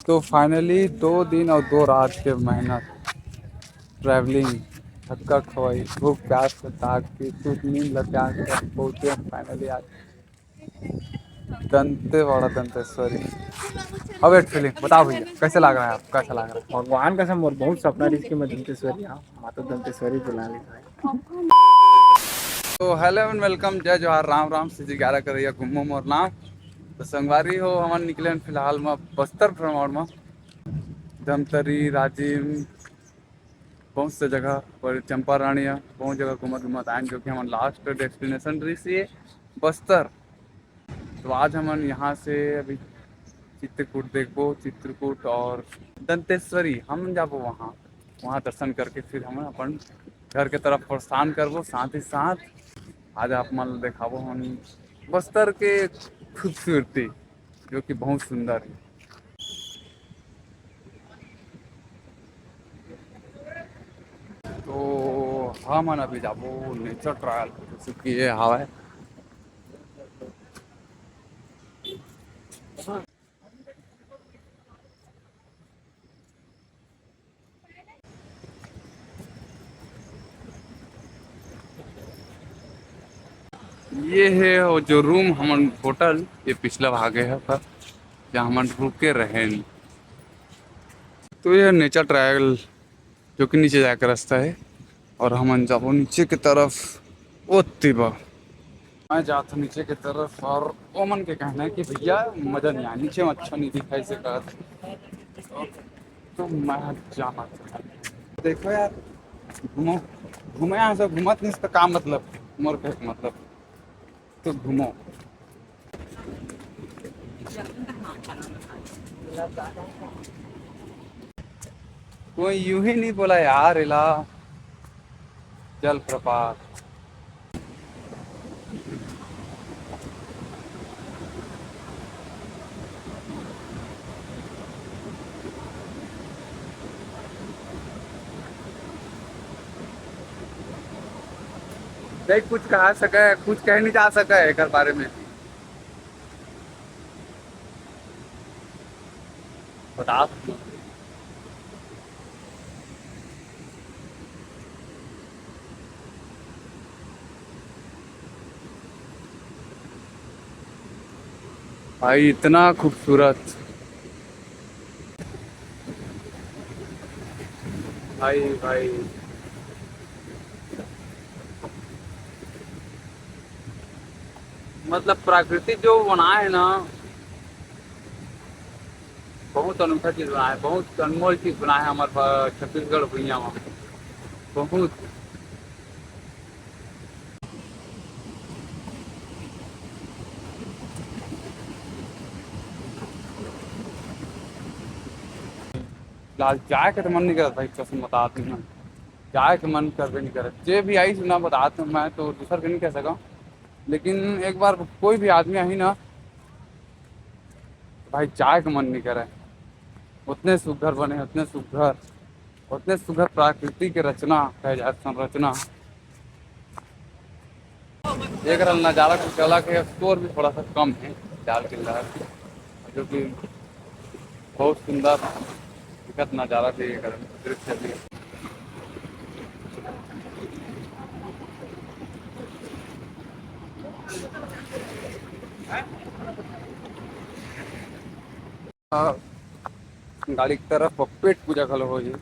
तो फाइनली 2 दिन और 2 रात के मेहनत ट्रैवलिंग थक्का खवाई भूख प्यास से ताक की टूट नींद लगा के पहुँचे हम फाइनली आज दंतेवाड़ा दंतेश्वरी। अब एक फीलिंग बताओ भैया कैसे लग रहा है आपको, कैसा लग रहा भगवान कसम और बहुत सपना रही कि मैं दंतेश्वरी माता दंतेश्वरी बुला लेता है। है? तो हेलो एंड वेलकम, जय जोहार, राम राम से 11 कर रही घूमो मोर नाम। तो संगवारी हो हमारे निकले फिलहाल में बस्तर भ्रमण में धमतरी राजीव बहुत से जगह पर चंपारणी बहुत जगह घूमत आए जो कि हमारे लास्ट डेस्टिनेशन रही सी बस्तर। तो आज हम यहाँ से अभी चित्रकूट देखो, चित्रकूट और दंतेश्वरी हम जाबो वहाँ वहाँ दर्शन करके फिर हम अपन घर के तरफ प्रस्थान करबो। साथ ही साथ आज आप मन देखाबो हम बस्तर के खूबसूरती जो कि बहुत सुंदर है। तो हम अभी जाबो नेचर ट्रायल जैसे कि ये हवा है। ये है वो जो रूम हम होटल ये पिछला भागे है पर जहाँ हम रुके रहे। तो ये नेचर ट्रायल जो कि नीचे जाकर रास्ता है और हम जाबो नीचे की तरफ। ओ तिबा मैं जाता हूँ नीचे की तरफ और ओमन के कहना है कि भैया मजा नहीं आया, नीचे में अच्छा नहीं दिखाई से कर। तो मैं जाना देखो यार, घूमो घूमे यहाँ से घूमत नहीं तो काम मतलब मोर के मतलब तो घूमो। कोई यूं ही नहीं बोला यार इला जलप्रपात। देख कुछ कहा सके कुछ कह नहीं जा सके एक बारे में बता। भाई इतना खूबसूरत भाई भाई मतलब प्रकृति जो बनाए है ना बहुत अनोखा चीज बना है, बहुत अनमोल चीज बना है हमारे छत्तीसगढ़ भुइया में बहुत। फिलहाल जाए के तो मन नहीं करता भाई, कसम बताती हूँ जाए के मन करवे नहीं करे। जे भी आई सुना बताते हूँ मैं तो दूसर के नहीं कह सका, लेकिन एक बार कोई भी आदमी आई ना तो भाई जाए के मन नहीं करे। उतने सुघर बने, उतने सुघर प्रकृति के रचना कहे जाए संरचना। एक नज़ारा कुछ अलग है, स्टोर भी थोड़ा सा कम है चाल के अंदर जो कि बहुत सुंदर दिखत नज़ारा भी दृश्य भी। गाड़ी की तरफ पेट पूजा खलो हो जी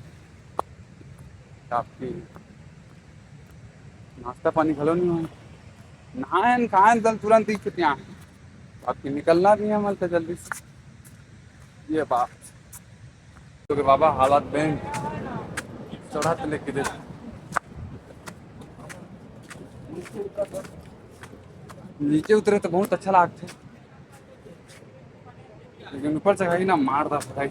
आपकी नाश्ता पानी खलो नहीं हो नहायन खायन तल तुरंत ही छुट्टियाँ आपकी निकलना भी है हमारे से जल्दी से। ये बात तो बाबा हालात बैंक चढ़ा तो लेके दे नीचे उतरे तो बहुत अच्छा लागते लेकिन ऊपर से खाई ना मार दा भाई।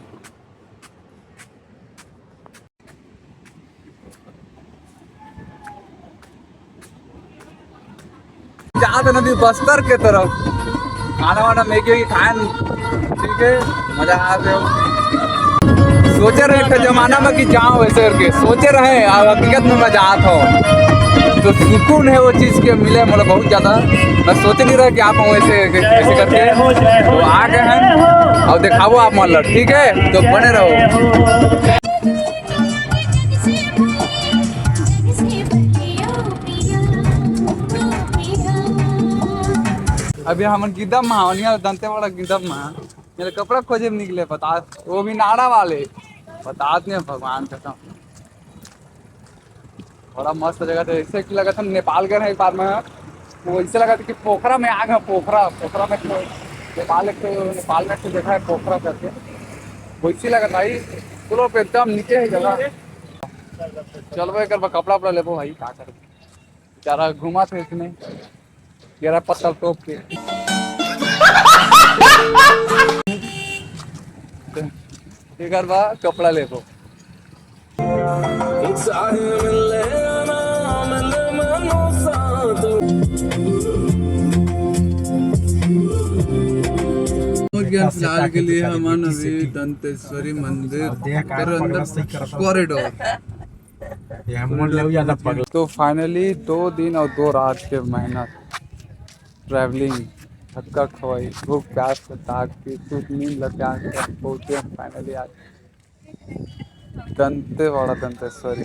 जाते नदी बस्तर के तरफ खाना वाना मैगी खाए ठीक है मजा आते हो। सोचे रहे थे जमाना में कि जाओ वैसे करके सोचे रहे और हकीकत में मजा आता हो। जो सुकून है वो चीज़ के मिले मतलब बहुत ज़्यादा। मैं सोच नहीं रहा कि आप ऐसे ऐसे करके तो आ गए हैं और दिखाओ आप मतलब, ठीक है तो बने रहो। अभी हम गिदम महावनिया दंते वाला गिदम मेरे कपड़ा खोजे में निकले बता, वो भी नाड़ा वाले बता नहीं भगवान कसम। बड़ा मस्त जगह था, ऐसे कि लगा था नेपाल गए एक बार में, वो ऐसे लगा था कि पोखरा में आ गए। पोखरा पोखरा में नेपाल नेपाल में देखा है पोखरा करके, वैसे लगा था भाई। चलो पे एकदम नीचे है जगह। चलो एक बार कपड़ा वपड़ा लेबो भाई, क्या कर बेचारा घुमा थे इसमें गिरा पत्थर टोप के। एक बार कपड़ा लेबो। फिलहाल के लिए हम अभी दंतेश्वरी मंदिर के अंदर कॉरिडोर। तो फाइनली 2 दिन और 2 रात के मेहनत ट्रैवलिंग, थक्का खवाई, भूख प्यास से ताक की सूख नींद लगा के पहुँचे फाइनली आज दंतेवाड़ा दंतेश्वरी।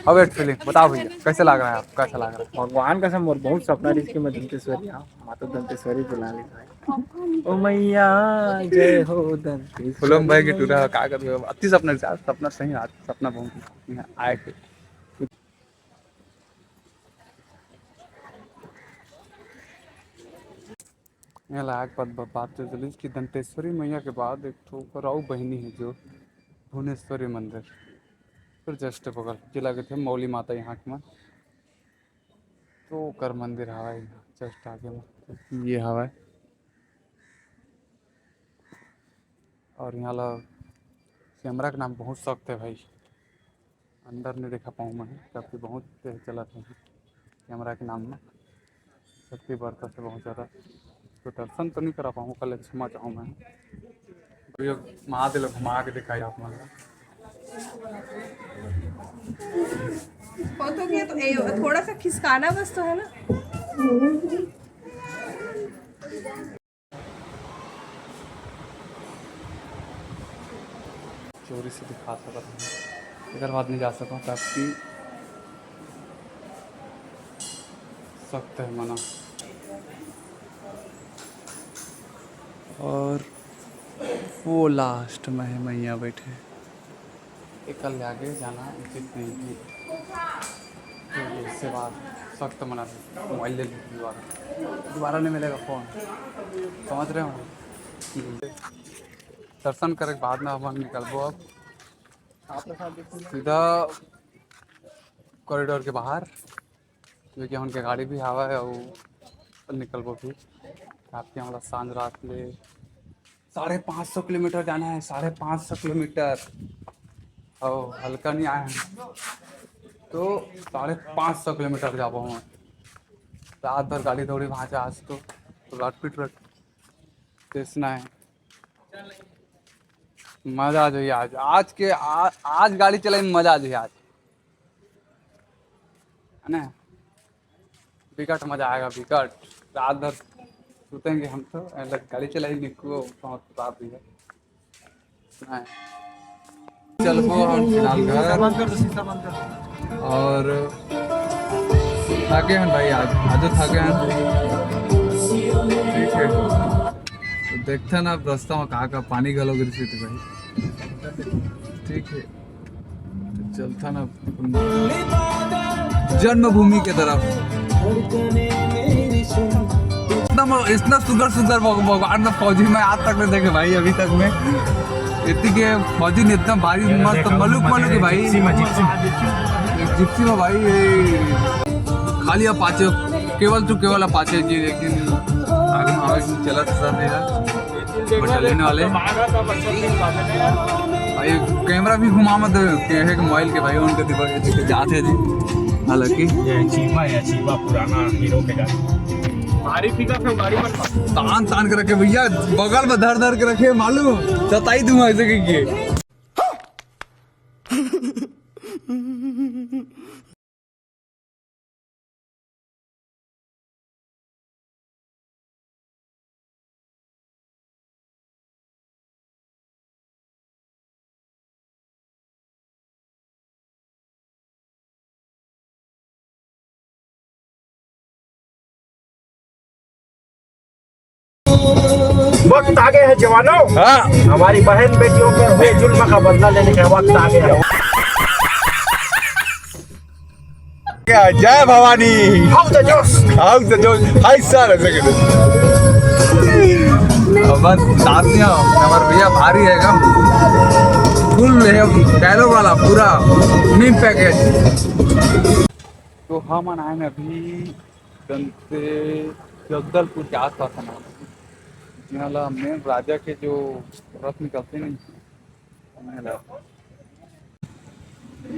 अब एक फीलिंग बताओ भैया कैसे लग रहा है, आपको कैसा लग रहा है? भगवान का सब बहुत सपना रही इसकी मैं दंतेश्वरी हाँ माता दंतेश्वरी बुला ली भाई। ओ मैया जय हो दंतेश्वरी। फुलम भाई की टूरा का कर अति सपना सपना सही आज सपना बहुत आए थे। यहाँ लायक बात तो चली कि दंतेश्वरी मैया के बाद एक तो राउ बहनी है जो भुवनेश्वरी मंदिर, फिर जस्ट बगल जिला के थे मौली माता यहाँ के में तो कर मंदिर हवा जस्ट आगे में ये हवा। और यहाँ ला कैमरा का नाम बहुत सख्त है भाई, अंदर नहीं देखा पाऊँ मैं क्योंकि बहुत तेज चला था कैमरा के नाम में, शक्ति बढ़ता से बहुत ज़्यादा तो दर्शन तो नहीं करा पाऊँ, कल क्षमा चाहूँ मैं। महादेव घुमा के दिखाई आप मतलब फोटो के तो थोड़ा सा खिसकाना बस तो है ना। चोरी से दिखा सकता हूँ, इधर बाद नहीं जा सकता काफ़ी सख्त है मना। और वो लास्ट में है मैया बैठे, एक कल आगे जाना उचित नहीं है तो इससे बाद सख्त मना मोबाइल ले लीजिए, दोबारा नहीं मिलेगा फ़ोन, समझ रहे हो? दर्शन करे बाद में हम निकलबो अब सीधा कॉरिडोर के बाहर, क्योंकि उनके गाड़ी भी हवा है और निकलबो फिर आपके हमारा सांझ रात ले 550 किलोमीटर जाना है, 550 किलोमीटर और हल्का नहीं आए हैं तो 550 किलोमीटर जाबो हम। रात भर गाड़ी दौड़ी वहाँ से आज तो रट पिट रट स्टेशन है। मज़ा आ जाइए आज गाड़ी चलाई मज़ा आ जाइए आज, है ना? विकट मज़ा आएगा विकट, रात भर सुतेंगे हम तो गाड़ी चलाई निको बात भी है। चलो हम फिलहाल घर और थके हैं भाई, आज थके हैं ठीक है। तो देखते हैं ना रास्ता में कहाँ का पानी गलो गिर थी भाई, ठीक है तो चलता ना जन्मभूमि के तरफ। इतना सुंदर भगवान ना फौजी में आज तक नहीं देखे भाई, अभी तक में इतनी के फौजी ने इतना भारी मस्त मलुक है भाई, जिप्सी में भाई खाली अपाचे केवल अपाचे जी, लेकिन आगे चला लेने वाले भाई कैमरा भी घुमा मत है मोबाइल के भाई उनके जाते जी, हालांकि चीवा पुराना हीरो के गाड़ी भारी पिकअप है, गाड़ी पर तान के रखे भैया, बगल में धर के रखे मालूम सताई दूंगा ऐसे कहिए। वक्त आ गया है जवानों। हाँ हमारी बहन बेटियों पर हुए जुल्म का बदला लेने का वक्त आ गया है। क्या जय भवानी। हाउ द जोश। हाउ द जोश। हाय सर बस साथ में हमारे भैया भारी है कम फुल है कैलो वाला पूरा मीन पैकेज। तो हम आए हैं अभी दंते जगदलपुर के आस पास है जिनाला मेन राजा के जो रथ निकलते नहीं।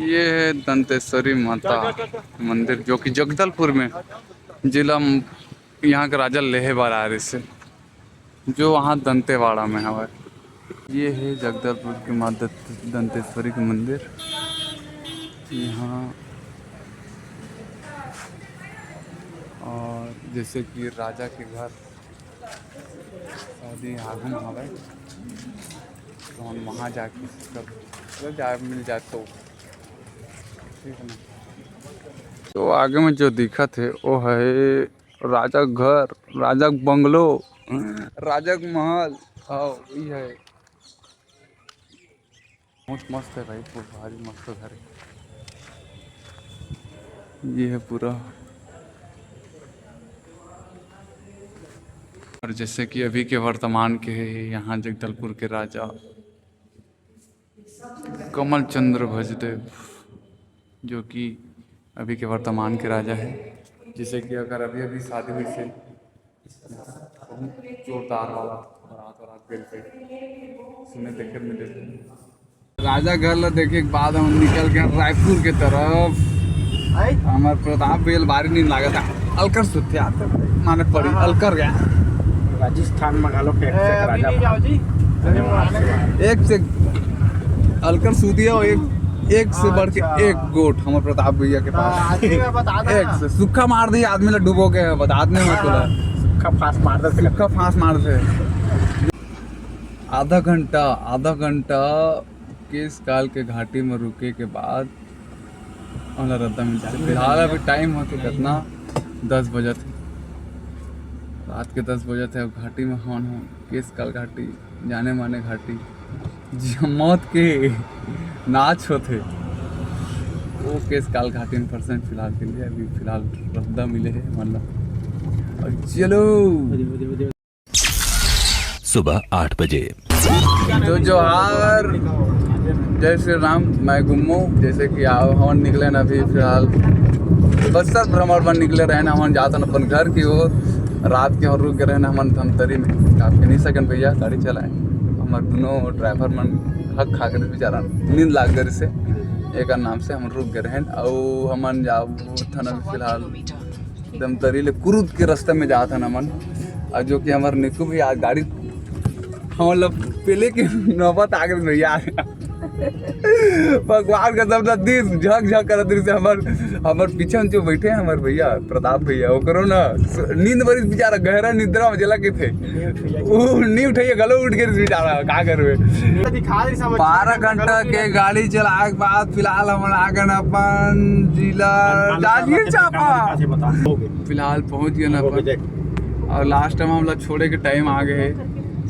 ये है दंतेश्वरी माता मंदिर जो कि जगदलपुर में जिला यहाँ के राजा लेहे बरारी से जो वहाँ दंतेवाड़ा में है। ये है जगदलपुर की माँ दंतेश्वरी के मंदिर। यहाँ और जैसे कि राजा के घर शादी आगू में हवा तो हम वहाँ जाके सब जा मिल जाए तो ठीक है ना। तो आगे में जो दिखत है वो है राजा घर, राजा बंगलो, राजा महल। हाँ ये है बहुत मस्त है भाई, पूरा भारी मस्त घर है। ये है पूरा। और जैसे कि अभी के वर्तमान के यहाँ जगदलपुर के राजा कमल चंद्र भजदेव जो कि अभी के वर्तमान के राजा है। जैसे कि अगर अभी अभी शादी हुई से जोरदार वाला बारात बेल पे सुने देखे मिले राजा घर ला देखे के बाद हम निकल गए रायपुर के तरफ। हमारे प्रताप बेल बारी नहीं लगा था अलकर सुते आते माने पड़ी अलकर गया राजस्थान मंगालो राजा एक से अलकर सूदिया और एक से बढ़ के एक गोट हमारे प्रताप भैया के पास एक से सूखा मार दिया आदमी ने डूबो के बता आदमी में तो सूखा फांस मार दे। आधा घंटा केस काल के घाटी में रुके के बाद रद्दा मिल जाए। फिलहाल अभी टाइम हो तो कितना 10 बजे थे रात के 10 बजे थे। घाटी में हवन हो केस काल घाटी जाने माने घाटी जी मौत के नाच होते वो केस काल घाटी में परसेंट फिलहाल के लिए अभी फिलहाल रद्दा मिले है मतलब। और चलो सुबह 8 बजे तो जोहार जय श्री राम। मैं गुम्मू जैसे कि हम निकले ना अभी फिलहाल बस्तर भ्रमण पर निकले रहे ना। हम जाते अपन घर की ओर रात के और रुक गए रहे ना हम धमतरी में आप नहीं सकन भैया गाड़ी चलाए हमारे दोनों ड्राइवर मन हक खा कर बेचारा नींद लाग गए से एक नाम से हम रुक गए रहे और हमन जाओ था ना फिलहाल धमतरी ले कुरुद के रास्ते में जाता था ना मन और जो कि हमारे निकू भी आज गाड़ी हम लोग पहले की नौबत आ गई भैया भगवान का सब दिन झक कर से हमार पीछे जो बैठे हैं हमारे भैया प्रताप भैया वो करो ना नींद बड़ी बेचारा गहरा निद्रा में जला के थे वो नहीं उठाइए गलो उठ के बेचारा का करवे 12 घंटा के गाड़ी चलाए के बाद फिलहाल हम आ गए अपन जिला जाजिर चापा फिलहाल पहुंच गए ना अपन। और लास्ट टाइम हम लोग छोड़े के टाइम आ गए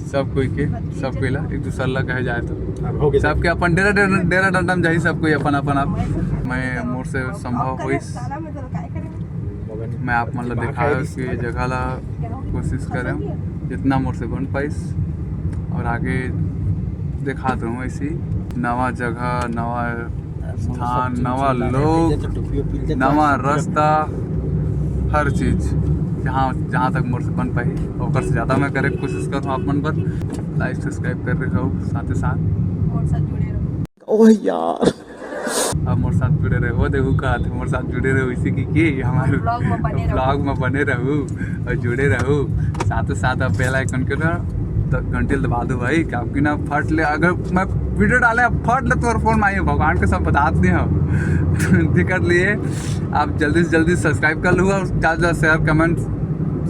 सब कोई के सब कोई ला एक दूसरा ला कहे जाए तो सबके अपन डेरा डंडम जाही सब कोई अपन अपन आप मैं मोर से संभव होइस मैं आप मतलब दिखाया कि जगह ला कोशिश करें जितना मोर से बन पाइस और आगे दिखा दूँ ऐसी नवा जगह नवा स्थान नवा लोग नवा रास्ता हर चीज़ जहाँ तक मोर से बन पाई और से ज़्यादा मैं करे कोशिश करूँ आप मन पर लाइक सब्सक्राइब कर रहे हो साथ ही साथ ओह यार आप मोर साथ जुड़े रहे हो देखो कहा थे मोर साथ जुड़े रहो इसी की हमारे ब्लॉग में बने रहो और जुड़े रहो साथ ही साथ अब बेल आइकन के ना तो घंटे दबा दो भाई क्योंकि ना फट ले अगर मैं वीडियो डाले फट ले तो फोन में आइए भगवान के सब बता दें हम दिक्कत लिए आप जल्दी से जल्दी सब्सक्राइब कर लो और ज़्यादा शेयर कमेंट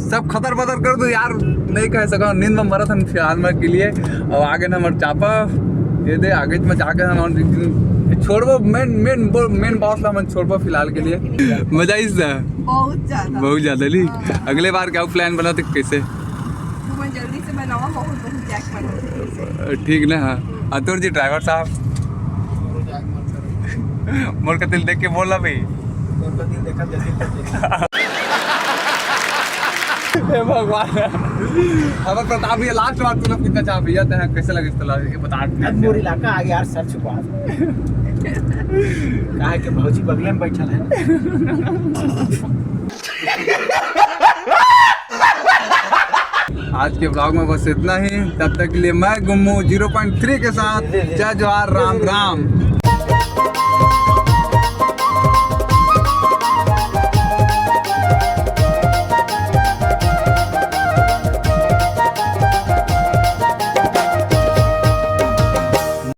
सब खतर बदर कर दो यार नहीं कह सका नींद में मरा था फिलहाल में के लिए और आगे ना हमारे चापा ये दे आगे में जाके हम छोड़बो मेन बॉस ला मन छोड़बो फिलहाल के लिए मजा इस बहुत ज्यादा ली अगले बार क्या प्लान बना तो कैसे जल्दी से बनाओ, बहुत बहुत जैक बनो। ठीक ना। हाँ अतुर जी ड्राइवर साहब मोर का दिल देख के बोला भाई। हे भगवान। अब प्रताप भैया लास्ट बार तू लोग कितना चाह भैया हैं, कैसे लगे इस तलाश ये बता। अनमोल इलाका आगे यार सर छुपा कहा है कि भौजी बगले में बैठल है। आज के ब्लॉग में बस इतना ही। तब तक के लिए मैं गुम्मू 0.3 के साथ जय जोहार राम राम।